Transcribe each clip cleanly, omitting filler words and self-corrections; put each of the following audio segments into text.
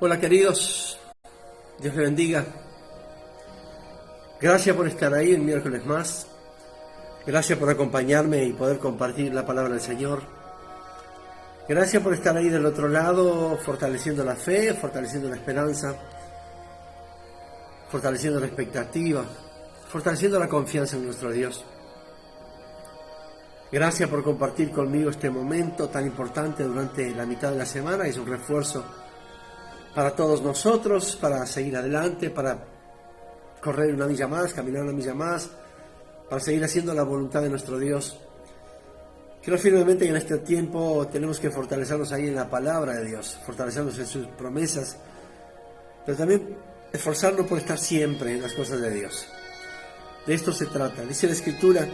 Hola queridos, Dios les bendiga. Gracias por estar ahí un miércoles más. Gracias por acompañarme y poder compartir la palabra del Señor. Gracias por estar ahí del otro lado, fortaleciendo la fe, fortaleciendo la esperanza, fortaleciendo la expectativa, fortaleciendo la confianza en nuestro Dios. Gracias por compartir conmigo este momento tan importante durante la mitad de la semana. Es un refuerzo para todos nosotros, para seguir adelante, para correr una milla más, caminar una milla más, para seguir haciendo la voluntad de nuestro Dios. Creo firmemente que en este tiempo tenemos que fortalecernos ahí en la palabra de Dios, fortalecernos en sus promesas, pero también esforzarnos por estar siempre en las cosas de Dios. De esto se trata. Dice la Escritura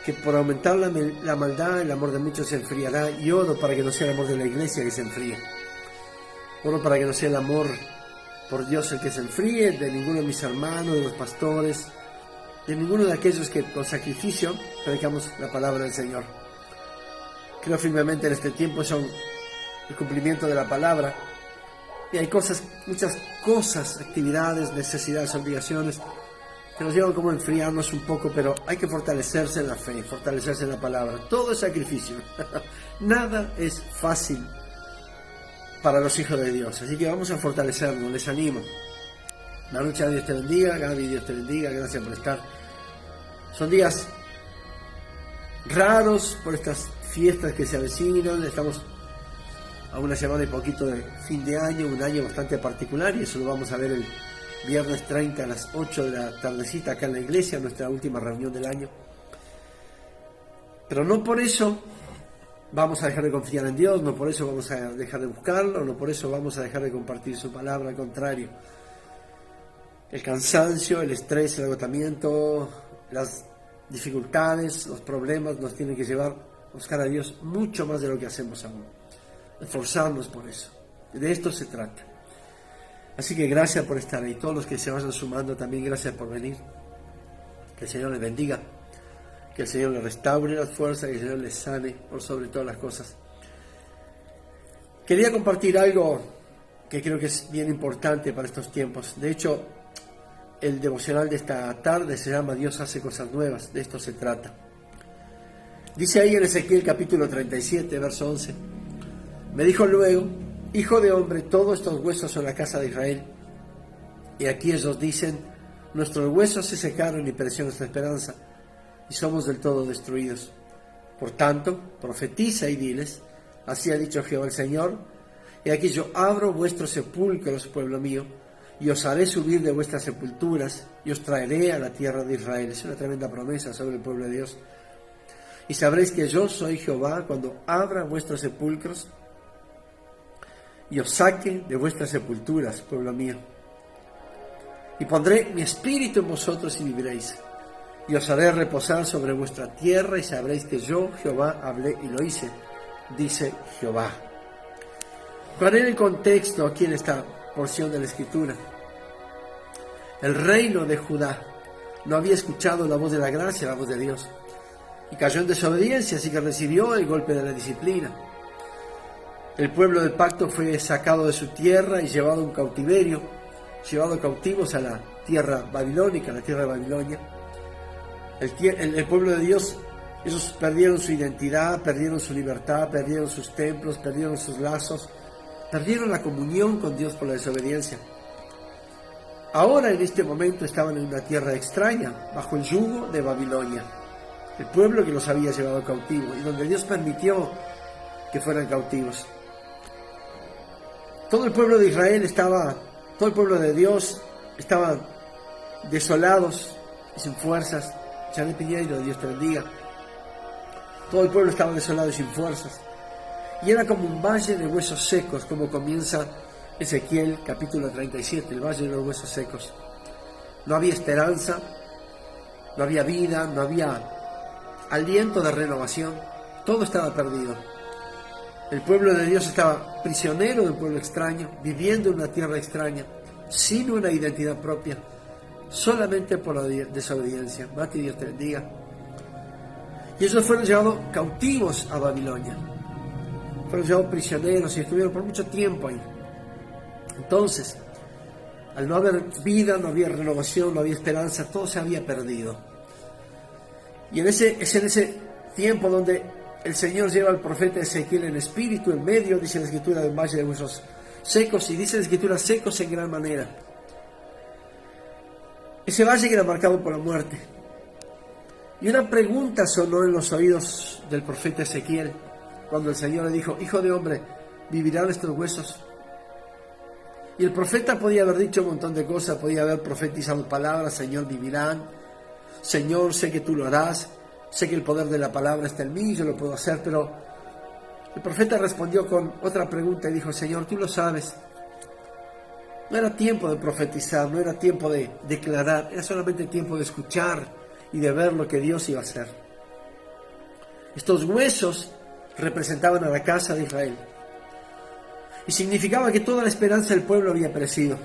que por aumentar la maldad, el amor de muchos se enfriará, y oro para que no sea el amor de la iglesia que se enfríe. Oro para que no sea el amor por Dios el que se enfríe, de ninguno de mis hermanos, de los pastores, de ninguno de aquellos que con sacrificio predicamos la palabra del Señor. Creo firmemente en este tiempo son el cumplimiento de la palabra, y hay muchas cosas, actividades, necesidades, obligaciones que nos llevan como a enfriarnos un poco, pero hay que fortalecerse en la fe, fortalecerse en la palabra. Todo es sacrificio. Nada es fácil para los hijos de Dios, así que vamos a fortalecernos. Les animo. Marucha, Dios te bendiga. Gaby, Dios te bendiga. Gracias por estar. Son días raros por estas fiestas que se avecinan. Estamos a una semana y poquito de fin de año, un año bastante particular, y eso lo vamos a ver el viernes 30 a las 8 de la tardecita acá en la iglesia, nuestra última reunión del año. Pero no por eso vamos a dejar de confiar en Dios, no por eso vamos a dejar de buscarlo, no por eso vamos a dejar de compartir su palabra. Al contrario, el cansancio, el estrés, el agotamiento, las dificultades, los problemas nos tienen que llevar a buscar a Dios mucho más de lo que hacemos aún, esforzarnos por eso. De esto se trata. Así que gracias por estar ahí. Todos los que se vayan sumando también, gracias por venir. Que el Señor les bendiga, que el Señor les restaure las fuerzas, que el Señor les sane por sobre todas las cosas. Quería compartir algo que creo que es bien importante para estos tiempos. De hecho, el devocional de esta tarde se llama Dios hace cosas nuevas. De esto se trata. Dice ahí en Ezequiel capítulo 37, verso 11. Me dijo luego: Hijo de hombre, todos estos huesos son la casa de Israel. Y aquí ellos dicen: nuestros huesos se secaron y pereció nuestra esperanza, y somos del todo destruidos. Por tanto, profetiza y diles: así ha dicho Jehová el Señor, y aquí yo abro vuestros sepulcros, pueblo mío, y os haré subir de vuestras sepulturas, y os traeré a la tierra de Israel. Es una tremenda promesa sobre el pueblo de Dios. Y sabréis que yo soy Jehová cuando abra vuestros sepulcros, y os saque de vuestras sepulturas, pueblo mío. Y pondré mi espíritu en vosotros y viviréis. Y os haré reposar sobre vuestra tierra, y sabréis que yo, Jehová, hablé y lo hice, dice Jehová. ¿Cuál era el contexto aquí en esta porción de la Escritura? El reino de Judá no había escuchado la voz de la gracia, la voz de Dios, y cayó en desobediencia, así que recibió el golpe de la disciplina. El pueblo del pacto fue sacado de su tierra y llevado a un cautiverio, llevado cautivos a la tierra babilónica, la tierra de Babilonia. El pueblo de Dios, ellos perdieron su identidad, perdieron su libertad, perdieron sus templos, perdieron sus lazos, perdieron la comunión con Dios por la desobediencia. Ahora en este momento estaban en una tierra extraña, bajo el yugo de Babilonia, el pueblo que los había llevado cautivo y donde Dios permitió que fueran cautivos. Todo el pueblo de Israel todo el pueblo de Dios estaban desolados y sin fuerzas. Janet Piñeiro, Dios te bendiga. Todo el pueblo estaba desolado y sin fuerzas. Y era como un valle de huesos secos, como comienza Ezequiel capítulo 37, el valle de los huesos secos. No había esperanza, no había vida, no había aliento de renovación. Todo estaba perdido. El pueblo de Dios estaba prisionero de un pueblo extraño, viviendo en una tierra extraña, sin una identidad propia, solamente por la desobediencia. Mati, Dios te bendiga. Y ellos fueron llevados cautivos a Babilonia. Fueron llevados prisioneros y estuvieron por mucho tiempo ahí. Entonces, al no haber vida, no había renovación, no había esperanza, todo se había perdido. Y es en ese tiempo donde el Señor lleva al profeta Ezequiel en espíritu, en medio, dice la Escritura, del valle de huesos secos, y dice la Escritura, secos en gran manera. Ese valle que era marcado por la muerte. Y una pregunta sonó en los oídos del profeta Ezequiel, cuando el Señor le dijo: hijo de hombre, ¿vivirán estos huesos? Y el profeta podía haber dicho un montón de cosas, podía haber profetizado palabras: Señor, vivirán, Señor, sé que tú lo harás, sé que el poder de la palabra está en mí, yo lo puedo hacer. Pero el profeta respondió con otra pregunta y dijo: Señor, tú lo sabes. No era tiempo de profetizar, no era tiempo de declarar, era solamente tiempo de escuchar y de ver lo que Dios iba a hacer. Estos huesos representaban a la casa de Israel y significaba que toda la esperanza del pueblo había perecido.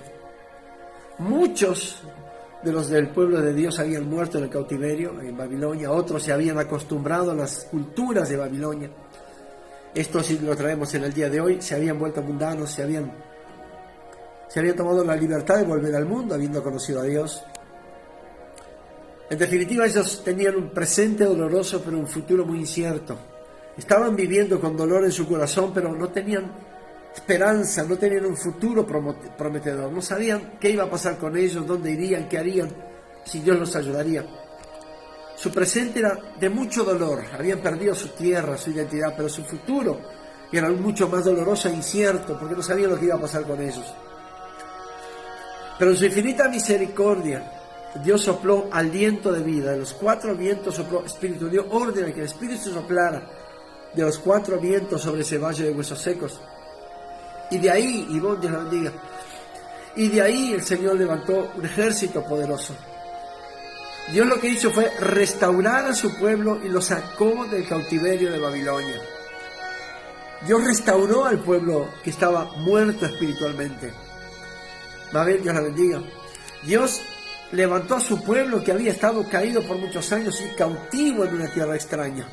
Muchos de los del pueblo de Dios habían muerto en el cautiverio en Babilonia, otros se habían acostumbrado a las culturas de Babilonia. Esto sí lo traemos en el día de hoy, se habían vuelto mundanos, se habían tomado la libertad de volver al mundo habiendo conocido a Dios. En definitiva, ellos tenían un presente doloroso, pero un futuro muy incierto. Estaban viviendo con dolor en su corazón, pero no tenían esperanza, no tenían un futuro prometedor. No sabían qué iba a pasar con ellos, dónde irían, qué harían, si Dios los ayudaría. Su presente era de mucho dolor, habían perdido su tierra, su identidad, pero su futuro era mucho más doloroso e incierto, porque no sabían lo que iba a pasar con ellos. Pero en su infinita misericordia, Dios sopló aliento de vida, de los cuatro vientos sopló espíritu, dio orden a que el espíritu soplara de los cuatro vientos sobre ese valle de huesos secos. Y de ahí, y Dios la bendiga, y de ahí el Señor levantó un ejército poderoso. Dios lo que hizo fue restaurar a su pueblo y lo sacó del cautiverio de Babilonia. Dios restauró al pueblo que estaba muerto espiritualmente. Va a ver, Dios la bendiga. Dios levantó a su pueblo que había estado caído por muchos años y cautivo en una tierra extraña.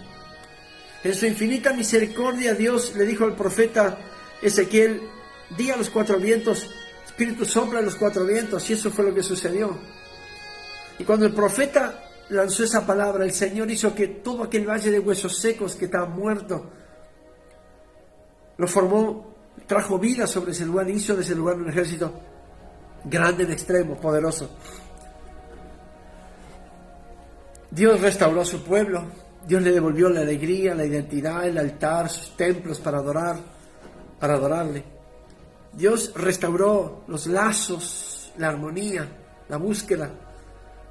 En su infinita misericordia, Dios le dijo al profeta Ezequiel: di a los cuatro vientos, espíritu sopla en los cuatro vientos, y eso fue lo que sucedió. Y cuando el profeta lanzó esa palabra, el Señor hizo que todo aquel valle de huesos secos que estaba muerto, lo formó, trajo vida sobre ese lugar, hizo de ese lugar un ejército grande en extremo, poderoso. Dios restauró a su pueblo, Dios le devolvió la alegría, la identidad, el altar, sus templos para adorarle. Dios restauró los lazos, la armonía, la búsqueda.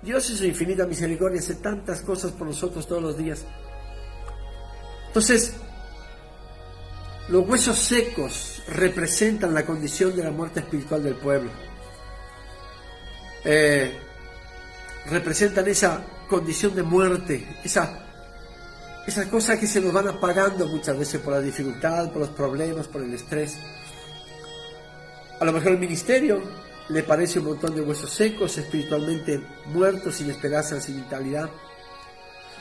Dios en su infinita misericordia hace tantas cosas por nosotros todos los días. Entonces, los huesos secos representan la condición de la muerte espiritual del pueblo. Representan esa condición de muerte, esa cosa que se nos van apagando muchas veces por la dificultad, por los problemas, por el estrés. A lo mejor el ministerio le parece un montón de huesos secos, espiritualmente muertos, sin esperanza, sin vitalidad.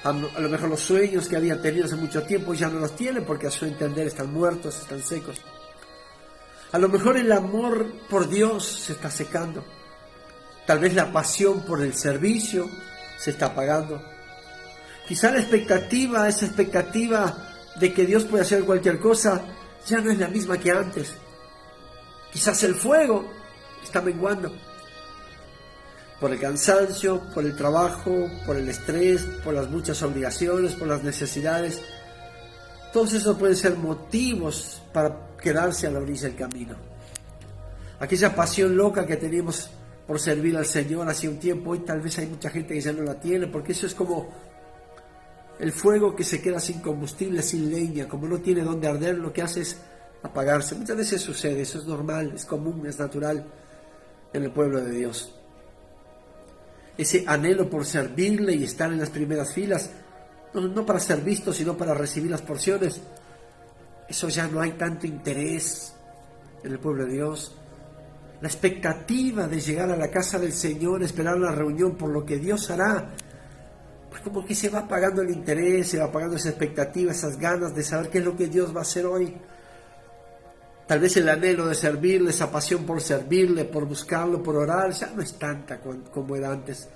A lo mejor los sueños que había tenido hace mucho tiempo ya no los tienen, porque a su entender están muertos, están secos. A lo mejor el amor por Dios se está secando. Tal vez la pasión por el servicio se está apagando. Quizá esa expectativa de que Dios puede hacer cualquier cosa, ya no es la misma que antes. Quizás el fuego está menguando. Por el cansancio, por el trabajo, por el estrés, por las muchas obligaciones, por las necesidades. Todos esos pueden ser motivos para quedarse a la orilla del camino. Aquella pasión loca que teníamos por servir al Señor hace un tiempo, hoy tal vez hay mucha gente que ya no la tiene, porque eso es como el fuego que se queda sin combustible, sin leña, como no tiene dónde arder, lo que hace es apagarse. Muchas veces sucede, eso es normal, es común, es natural en el pueblo de Dios. Ese anhelo por servirle y estar en las primeras filas, no para ser visto, sino para recibir las porciones, eso ya no hay tanto interés en el pueblo de Dios. La expectativa de llegar a la casa del Señor, esperar la reunión por lo que Dios hará, pues como que se va apagando el interés, se va apagando esa expectativa, esas ganas de saber qué es lo que Dios va a hacer hoy. Tal vez el anhelo de servirle, esa pasión por servirle, por buscarlo, por orar, ya no es tanta como era antes.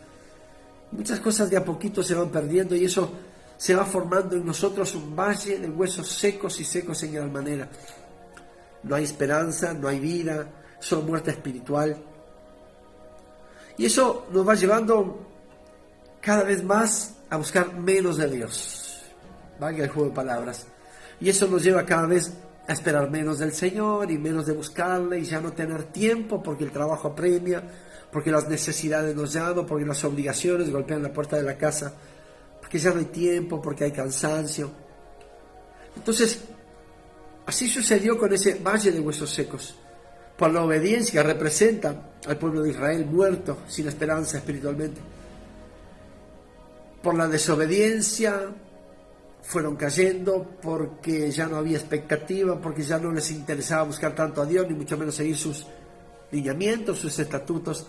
Muchas cosas de a poquito se van perdiendo y eso se va formando en nosotros un valle de huesos secos y secos en gran manera. No hay esperanza, no hay vida, solo muerte espiritual. Y eso nos va llevando cada vez más a buscar menos de Dios. Valga el juego de palabras. Y eso nos lleva cada vez a esperar menos del Señor y menos de buscarle y ya no tener tiempo porque el trabajo apremia, porque las necesidades nos llaman, porque las obligaciones golpean la puerta de la casa, porque ya no hay tiempo, porque hay cansancio. Entonces, así sucedió con ese valle de huesos secos. Por la obediencia representa al pueblo de Israel muerto, sin esperanza espiritualmente. Por la desobediencia fueron cayendo porque ya no había expectativa, porque ya no les interesaba buscar tanto a Dios, ni mucho menos seguir sus lineamientos, sus estatutos.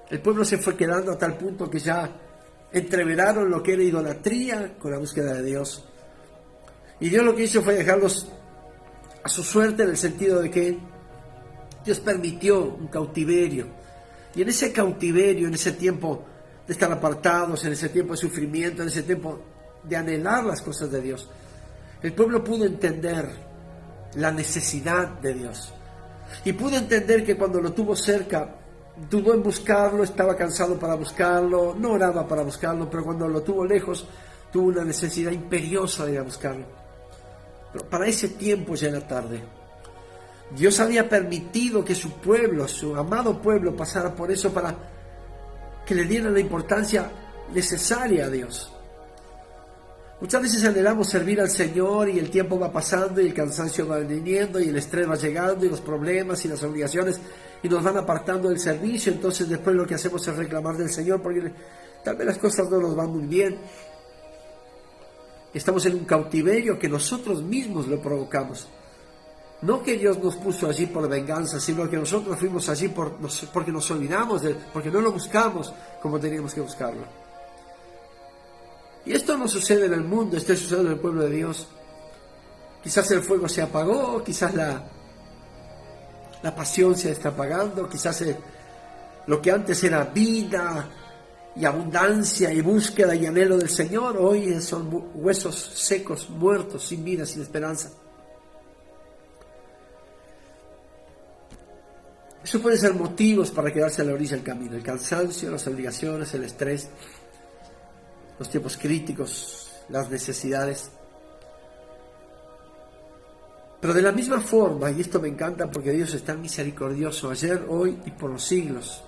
El pueblo se fue quedando a tal punto que ya entreveraron lo que era idolatría con la búsqueda de Dios. Y Dios lo que hizo fue dejarlos a su suerte, en el sentido de que Dios permitió un cautiverio. Y en ese cautiverio, en ese tiempo de estar apartados, en ese tiempo de sufrimiento, en ese tiempo de anhelar las cosas de Dios, el pueblo pudo entender la necesidad de Dios. Y pudo entender que cuando lo tuvo cerca, dudó en buscarlo, estaba cansado para buscarlo, no oraba para buscarlo, pero cuando lo tuvo lejos, tuvo una necesidad imperiosa de ir a buscarlo. Pero para ese tiempo ya era tarde. Dios había permitido que su pueblo, su amado pueblo, pasara por eso para que le dieran la importancia necesaria a Dios. Muchas veces anhelamos servir al Señor y el tiempo va pasando y el cansancio va viniendo y el estrés va llegando y los problemas y las obligaciones y nos van apartando del servicio. Entonces después lo que hacemos es reclamar del Señor porque tal vez las cosas no nos van muy bien. Estamos en un cautiverio que nosotros mismos lo provocamos. No que Dios nos puso allí por venganza, sino que nosotros fuimos allí porque nos olvidamos de él, porque no lo buscamos como teníamos que buscarlo. Y esto no sucede en el mundo, esto sucede en el pueblo de Dios. Quizás el fuego se apagó, quizás la pasión se está apagando, quizás lo que antes era vida y abundancia y búsqueda y anhelo del Señor, hoy son huesos secos, muertos, sin vida, sin esperanza. Eso puede ser motivos para quedarse a la orilla del camino: el cansancio, las obligaciones, el estrés, los tiempos críticos, las necesidades. Pero de la misma forma, y esto me encanta porque Dios es tan misericordioso ayer, hoy y por los siglos,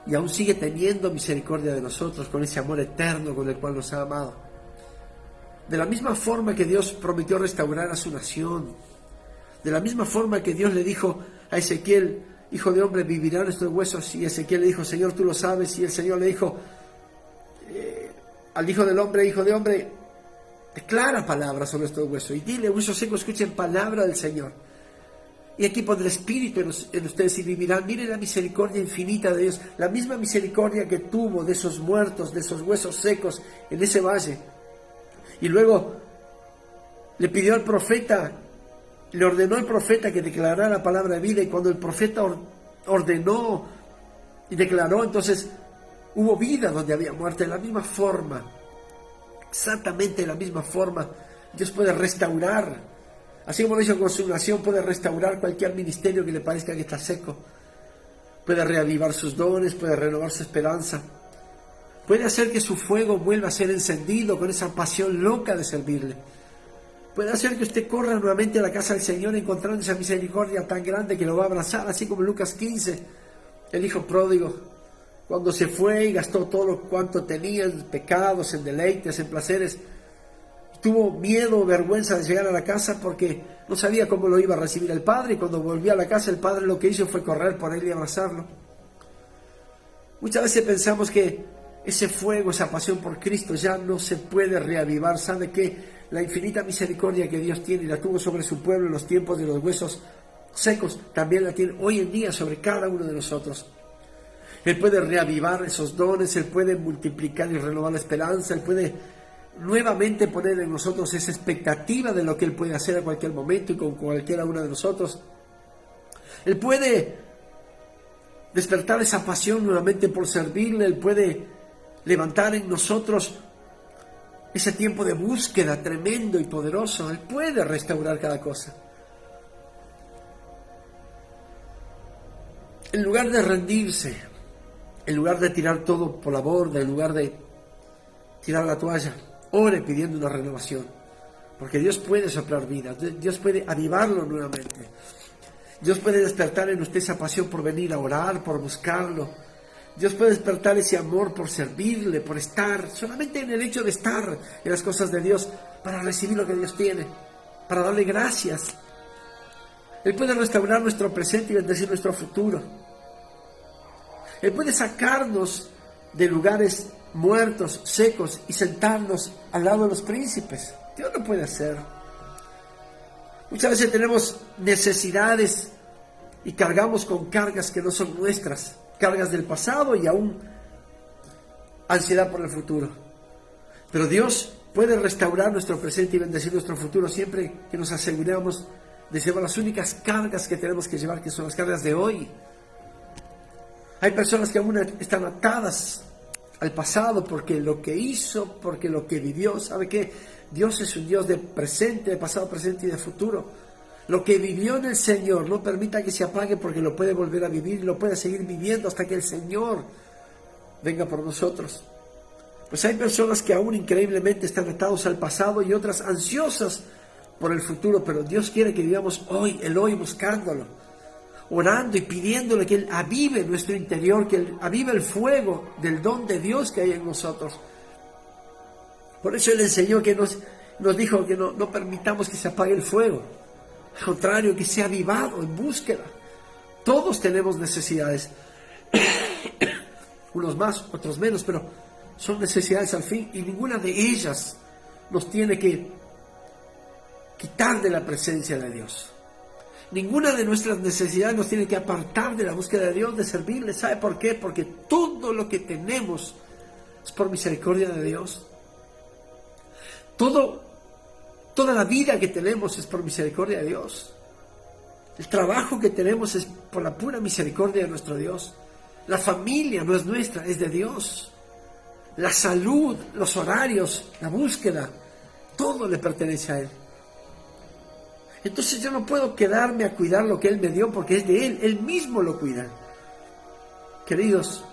y aún sigue teniendo misericordia de nosotros con ese amor eterno con el cual nos ha amado. De la misma forma que Dios prometió restaurar a su nación, de la misma forma que Dios le dijo a Ezequiel: hijo de hombre, vivirán nuestros huesos, y Ezequiel le dijo: Señor, tú lo sabes, y el Señor le dijo al hijo del hombre: hijo de hombre, declara palabras sobre estos huesos, y dile: huesos secos, escuchen palabra del Señor. Y aquí pondré espíritu en ustedes y vivirán. Miren la misericordia infinita de Dios, la misma misericordia que tuvo de esos muertos, de esos huesos secos en ese valle. Y luego le pidió al profeta, le ordenó al profeta que declarara la palabra de vida, y cuando el profeta ordenó y declaró, entonces hubo vida donde había muerte. De la misma forma, exactamente de la misma forma, Dios puede restaurar. Así como lo hizo con su nación, puede restaurar cualquier ministerio que le parezca que está seco. Puede reavivar sus dones, puede renovar su esperanza. Puede hacer que su fuego vuelva a ser encendido con esa pasión loca de servirle. Puede hacer que usted corra nuevamente a la casa del Señor encontrando esa misericordia tan grande que lo va a abrazar, así como en Lucas 15, el hijo pródigo, cuando se fue y gastó todo cuanto tenía en pecados, en deleites, en placeres. Tuvo miedo, vergüenza de llegar a la casa porque no sabía cómo lo iba a recibir el padre, y cuando volvió a la casa el padre lo que hizo fue correr por él y abrazarlo. Muchas veces pensamos que ese fuego, esa pasión por Cristo ya no se puede reavivar. ¿Sabe qué? La infinita misericordia que Dios tiene y la tuvo sobre su pueblo en los tiempos de los huesos secos, también la tiene hoy en día sobre cada uno de nosotros. Él puede reavivar esos dones, Él puede multiplicar y renovar la esperanza, Él puede nuevamente poner en nosotros esa expectativa de lo que Él puede hacer a cualquier momento y con cualquiera uno de nosotros. Él puede despertar esa pasión nuevamente por servirle. Él puede levantar en nosotros ese tiempo de búsqueda tremendo y poderoso. Él puede restaurar cada cosa. En lugar de rendirse, en lugar de tirar todo por la borda, en lugar de tirar la toalla, ore pidiendo una renovación. Porque Dios puede soplar vida, Dios puede avivarlo nuevamente. Dios puede despertar en usted esa pasión por venir a orar, por buscarlo. Dios puede despertar ese amor por servirle, por estar, solamente en el hecho de estar en las cosas de Dios, para recibir lo que Dios tiene, para darle gracias. Él puede restaurar nuestro presente y bendecir nuestro futuro. Él puede sacarnos de lugares muertos, secos, y sentarnos al lado de los príncipes. Dios lo puede hacer. Muchas veces tenemos necesidades y cargamos con cargas que no son nuestras, cargas del pasado y aún ansiedad por el futuro. Pero Dios puede restaurar nuestro presente y bendecir nuestro futuro siempre que nos aseguremos de llevar las únicas cargas que tenemos que llevar, que son las cargas de hoy. Hay personas que aún están atadas al pasado porque lo que hizo, porque lo que vivió. ¿Sabe qué? Dios es un Dios de presente, de pasado, presente y de futuro. Lo que vivió en el Señor, no permita que se apague, porque lo puede volver a vivir y lo puede seguir viviendo hasta que el Señor venga por nosotros. Pues hay personas que aún increíblemente están atados al pasado y otras ansiosas por el futuro, pero Dios quiere que vivamos hoy, el hoy, buscándolo, orando y pidiéndole que Él avive nuestro interior, que Él avive el fuego del don de Dios que hay en nosotros. Por eso Él enseñó que nos dijo que no permitamos que se apague el fuego. Al contrario, que sea avivado en búsqueda. Todos tenemos necesidades. Unos más, otros menos, pero son necesidades al fin, y ninguna de ellas nos tiene que quitar de la presencia de Dios. Ninguna de nuestras necesidades nos tiene que apartar de la búsqueda de Dios, de servirle. ¿Sabe por qué? Porque todo lo que tenemos es por misericordia de Dios. Toda la vida que tenemos es por misericordia de Dios. El trabajo que tenemos es por la pura misericordia de nuestro Dios. La familia no es nuestra, es de Dios. La salud, los horarios, la búsqueda, todo le pertenece a Él. Entonces yo no puedo quedarme a cuidar lo que Él me dio, porque es de Él, Él mismo lo cuida. Queridos,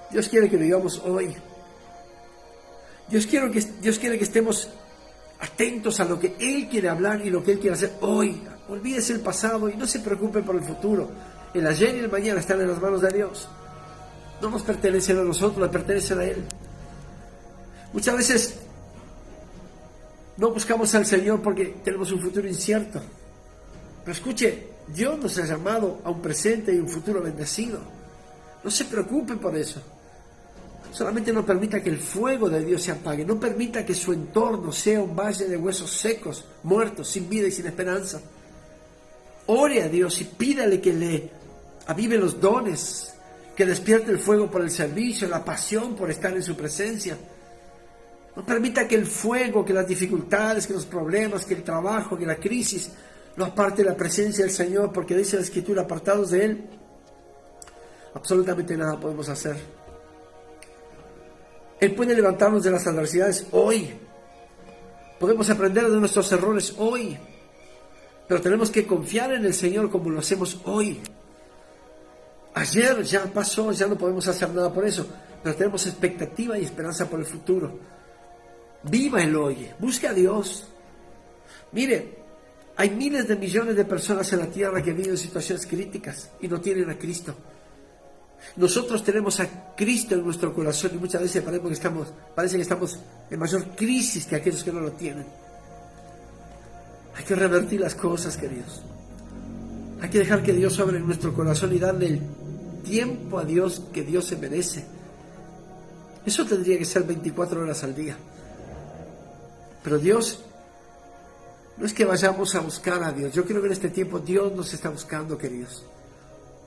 Dios quiere que vivamos hoy. Dios quiere que estemos atentos a lo que Él quiere hablar y lo que Él quiere hacer hoy. Olvídese el pasado y no se preocupe por el futuro. El ayer y el mañana están en las manos de Dios. No nos pertenecen a nosotros, le pertenecen a Él. Muchas veces no buscamos al Señor porque tenemos un futuro incierto. Pero escuche, Dios nos ha llamado a un presente y un futuro bendecido. No se preocupe por eso. Solamente no permita que el fuego de Dios se apague. No permita que su entorno sea un valle de huesos secos, muertos, sin vida y sin esperanza. Ore a Dios y pídale que le avive los dones, que despierte el fuego por el servicio, la pasión por estar en su presencia. No permita que el fuego, que las dificultades, que los problemas, que el trabajo, que la crisis lo aparte de la presencia del Señor, porque dice la Escritura, apartados de Él, absolutamente nada podemos hacer. Él puede levantarnos de las adversidades hoy. Podemos aprender de nuestros errores hoy. Pero tenemos que confiar en el Señor como lo hacemos hoy. Ayer ya pasó, ya no podemos hacer nada por eso. Pero tenemos expectativa y esperanza por el futuro. Viva el hoy. Busque a Dios. Mire, hay miles de millones de personas en la tierra que viven situaciones críticas y no tienen a Cristo. Nosotros tenemos a Cristo en nuestro corazón y muchas veces parece que estamos en mayor crisis que aquellos que no lo tienen. Hay que revertir las cosas, queridos. Hay que dejar que Dios obre en nuestro corazón y darle el tiempo a Dios que Dios se merece. Eso tendría que ser 24 horas al día. Pero Dios, no es que vayamos a buscar a Dios. Yo creo que en este tiempo Dios nos está buscando, queridos.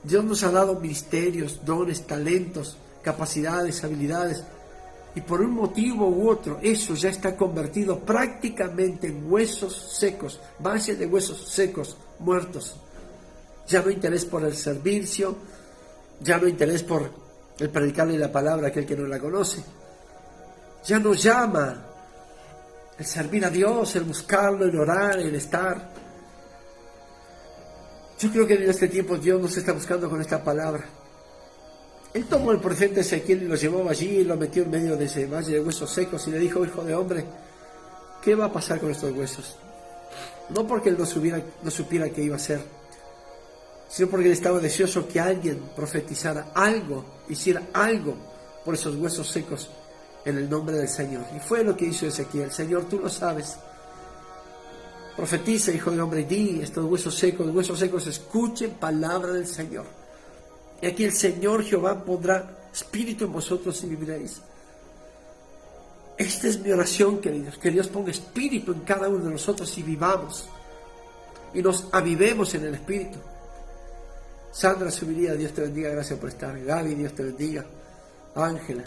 Dios nos ha dado ministerios, dones, talentos, capacidades, habilidades. Y por un motivo u otro, eso ya está convertido prácticamente en huesos secos, base de huesos secos, muertos. Ya no interés por el servicio, ya no interés por el predicarle la palabra a aquel que no la conoce. Ya no llama el servir a Dios, el buscarlo, el orar, el estar. Yo creo que en este tiempo Dios nos está buscando con esta palabra. Él tomó el profeta Ezequiel y lo llevó allí y lo metió en medio de ese valle de huesos secos y le dijo: hijo de hombre, ¿qué va a pasar con estos huesos? No porque él no supiera qué iba a hacer, sino porque él estaba deseoso que alguien profetizara algo, hiciera algo por esos huesos secos en el nombre del Señor. Y fue lo que hizo Ezequiel. Señor, tú lo sabes. Profetiza, hijo de hombre, y di: estos huesos secos, escuchen palabra del Señor. Y aquí el Señor Jehová pondrá espíritu en vosotros y viviréis. Esta es mi oración, queridos, que Dios ponga espíritu en cada uno de nosotros y vivamos. Y nos avivemos en el espíritu. Sandra subiría, Dios te bendiga, gracias por estar. Gaby, Dios te bendiga. Ángela.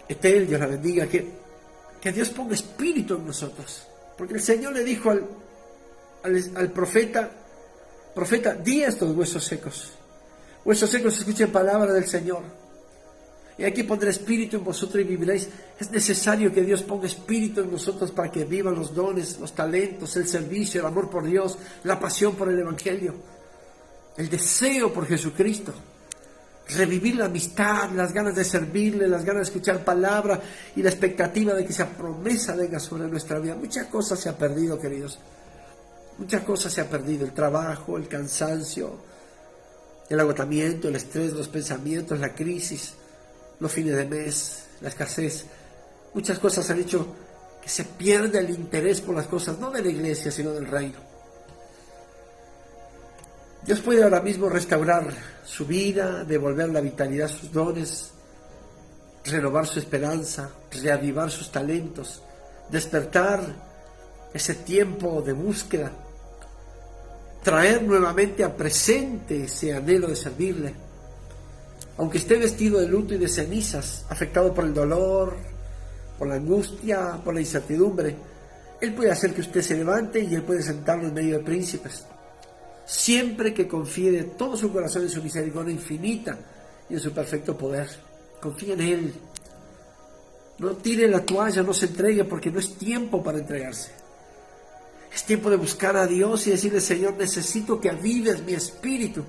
Etel, Dios la bendiga. Que Dios ponga espíritu en nosotros. Porque el Señor le dijo al profeta, di a estos huesos secos. Huesos secos, escuchen palabra del Señor. Y aquí pondré espíritu en vosotros y viviréis. Es necesario que Dios ponga espíritu en nosotros para que vivan los dones, los talentos, el servicio, el amor por Dios, la pasión por el Evangelio, el deseo por Jesucristo. Revivir la amistad, las ganas de servirle, las ganas de escuchar palabra y la expectativa de que esa promesa venga sobre nuestra vida. Muchas cosas se han perdido, queridos. Muchas cosas se han perdido. El trabajo, el cansancio, el agotamiento, el estrés, los pensamientos, la crisis, los fines de mes, la escasez. Muchas cosas han hecho que se pierda el interés por las cosas, no de la iglesia, sino del reino. Dios puede ahora mismo restaurar su vida, devolver la vitalidad a sus dones, renovar su esperanza, reavivar sus talentos, despertar ese tiempo de búsqueda, traer nuevamente a presente ese anhelo de servirle. Aunque esté vestido de luto y de cenizas, afectado por el dolor, por la angustia, por la incertidumbre, Él puede hacer que usted se levante y Él puede sentarlo en medio de príncipes. Siempre que confíe de todo su corazón en su misericordia infinita y en su perfecto poder. Confíe en Él. No tire la toalla, no se entregue, porque no es tiempo para entregarse. Es tiempo de buscar a Dios y decirle: Señor, necesito que avives mi espíritu.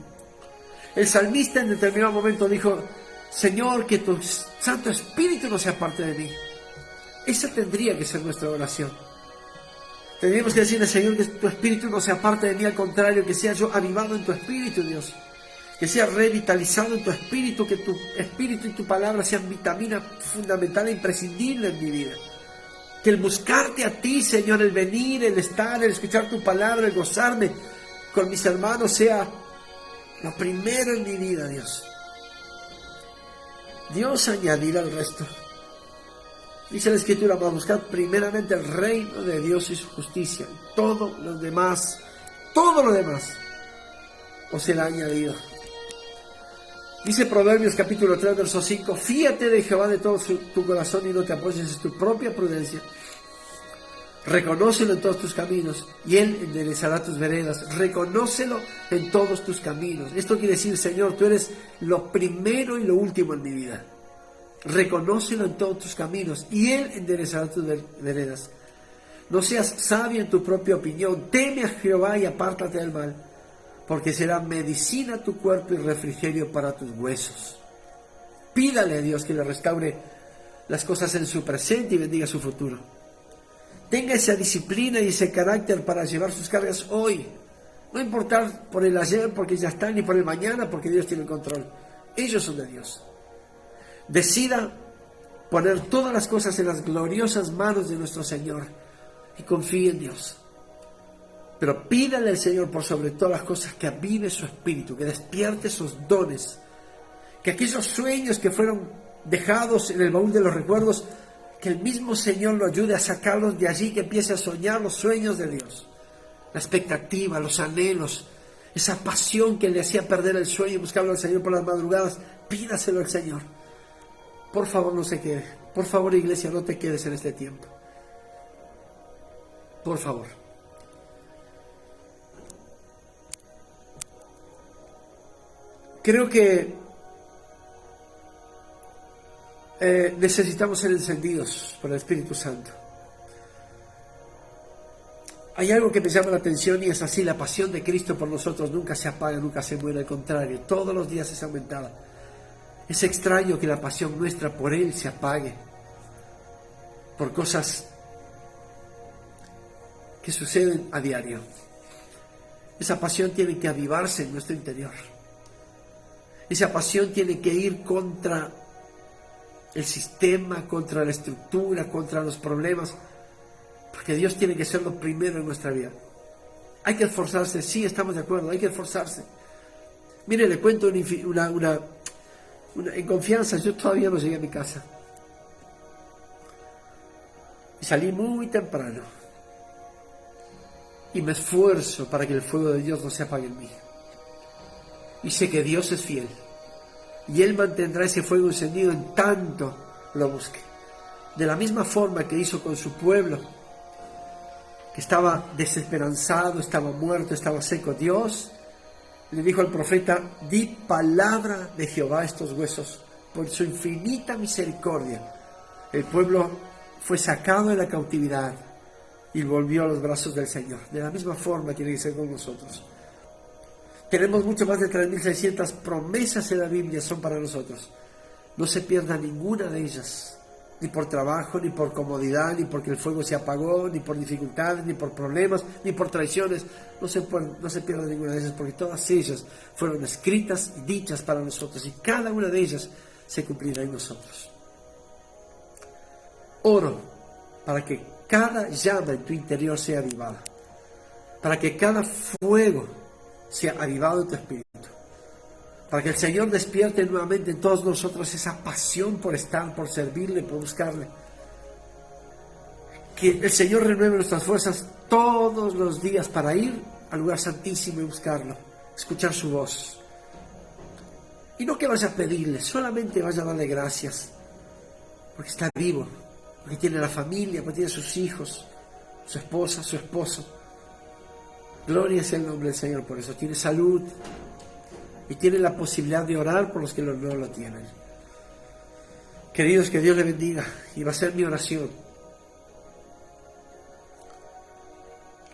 El salmista en determinado momento dijo: Señor, que tu Santo Espíritu no se aparte de mí. Esa tendría que ser nuestra oración. Tendríamos que decirle: Señor, que tu espíritu no se aparte de mí, al contrario, que sea yo avivado en tu espíritu, Dios. Que sea revitalizado en tu espíritu, que tu espíritu y tu palabra sean vitamina fundamental e imprescindible en mi vida. Que el buscarte a ti, Señor, el venir, el estar, el escuchar tu palabra, el gozarme con mis hermanos sea lo primero en mi vida, Dios. Dios añadirá el resto. Dice la Escritura: para buscar primeramente el reino de Dios y su justicia. Todo lo demás os será añadido. Dice Proverbios capítulo 3, verso 5: fíate de Jehová de todo tu corazón y no te apoyes en tu propia prudencia. Reconócelo en todos tus caminos y Él enderezará tus veredas. Reconócelo en todos tus caminos. Esto quiere decir: Señor, tú eres lo primero y lo último en mi vida. Reconócelo en todos tus caminos y Él enderezará tus veredas. No seas sabio en tu propia opinión. Teme a Jehová y apártate del mal, porque será medicina a tu cuerpo y refrigerio para tus huesos. Pídale a Dios que le restaure las cosas en su presente y bendiga su futuro. Tenga esa disciplina y ese carácter para llevar sus cargas hoy. No importar por el ayer, porque ya están, ni por el mañana, porque Dios tiene el control. Ellos son de Dios. Decida poner todas las cosas en las gloriosas manos de nuestro Señor y confíe en Dios. Pero pídale al Señor por sobre todas las cosas que avive su espíritu, que despierte sus dones, que aquellos sueños que fueron dejados en el baúl de los recuerdos, que el mismo Señor lo ayude a sacarlos de allí, que empiece a soñar los sueños de Dios, la expectativa, los anhelos, esa pasión que le hacía perder el sueño y buscarlo al Señor por las madrugadas, pídaselo al Señor. Por favor, no se quede. Por favor, iglesia, no te quedes en este tiempo. Por favor. Creo que necesitamos ser encendidos por el Espíritu Santo. Hay algo que me llama la atención y es así: la pasión de Cristo por nosotros nunca se apaga, nunca se muere, al contrario, todos los días es aumentada. Es extraño que la pasión nuestra por Él se apague por cosas que suceden a diario. Esa pasión tiene que avivarse en nuestro interior. Esa pasión tiene que ir contra el sistema, contra la estructura, contra los problemas, porque Dios tiene que ser lo primero en nuestra vida. Hay que esforzarse, sí, estamos de acuerdo, hay que esforzarse. Mire, le cuento en confianza. Yo todavía no llegué a mi casa y salí muy temprano y me esfuerzo para que el fuego de Dios no se apague en mí, y sé que Dios es fiel y Él mantendrá ese fuego encendido en tanto lo busque, de la misma forma que hizo con su pueblo que estaba desesperanzado, estaba muerto, estaba seco. Dios le dijo al profeta: di palabra de Jehová a estos huesos, por su infinita misericordia. El pueblo fue sacado de la cautividad y volvió a los brazos del Señor. De la misma forma tiene que ser con nosotros. Tenemos mucho más de 3.600 promesas en la Biblia, son para nosotros. No se pierda ninguna de ellas, ni por trabajo, ni por comodidad, ni porque el fuego se apagó, ni por dificultades, ni por problemas, ni por traiciones. No se pierda ninguna de ellas, porque todas ellas fueron escritas y dichas para nosotros, y cada una de ellas se cumplirá en nosotros. Oro para que cada llama en tu interior sea avivada, para que cada fuego sea avivado en tu espíritu, para que el Señor despierte nuevamente en todos nosotros esa pasión por estar, por servirle, por buscarle. Que el Señor renueve nuestras fuerzas todos los días para ir al lugar santísimo y buscarlo, escuchar su voz. Y no que vaya a pedirle, solamente vaya a darle gracias, porque está vivo, porque tiene la familia, porque tiene sus hijos, su esposa, su esposo. Gloria sea el nombre del Señor por eso. Tiene salud y tiene la posibilidad de orar por los que no lo tienen. Queridos, que Dios le bendiga, y va a ser mi oración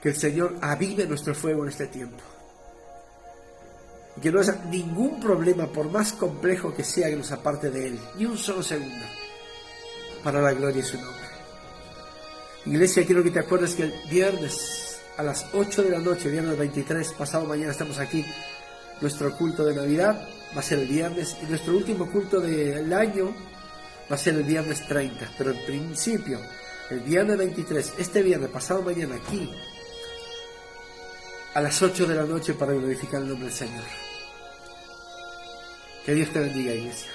que el Señor avive nuestro fuego en este tiempo, y que no haya ningún problema, por más complejo que sea, que nos aparte de Él, ni un solo segundo, para la gloria de su nombre. Iglesia, quiero que te acuerdes que el viernes a las 8 de la noche, viernes 23, pasado mañana, estamos aquí. Nuestro culto de Navidad va a ser el viernes, y nuestro último culto del año va a ser el viernes 30. Pero en principio, el viernes 23, este viernes, pasado mañana, aquí, a las 8 de la noche, para glorificar el nombre del Señor. Que Dios te bendiga, iglesia.